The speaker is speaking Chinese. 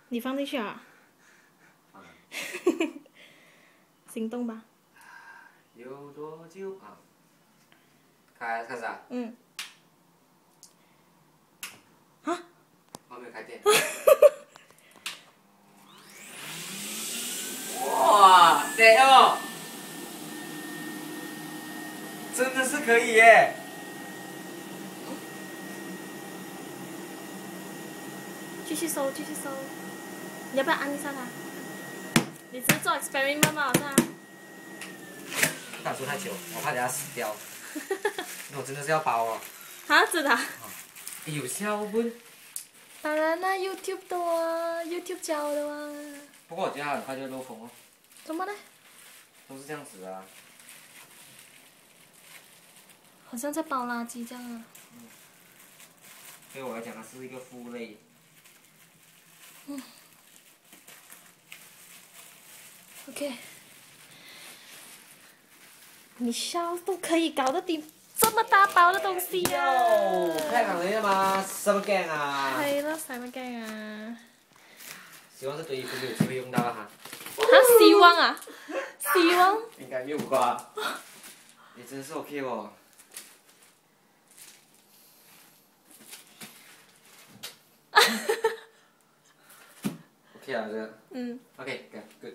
你放进去啊？心动吧？有多久啊？开始啊？嗯。啊？我没有开电。哇，对哦，真的是可以耶！继续搜，继续搜。你要不要按一下它？你只是做 experiment 吗？好像。不敢说太久，我怕等下死掉。我真的是要包哦。啊，真的、啊？有效不？当然啦 ，YouTube 的啊 ，YouTube 教的啊。不过我觉得它很快就会漏风哦。怎么呢？都是这样子的啊。好像在包垃圾这样啊。对我来讲，它是一个负累。OK。你笑都可以搞得定这么大包的东西啊！太好了嘛，什么干啊？係咯，使乜驚啊？希望这堆衣服没有机会用到了哈。希望啊？希望？应该没有吧？你真是 OK 哦。OK 啊，这个。嗯。OK，good。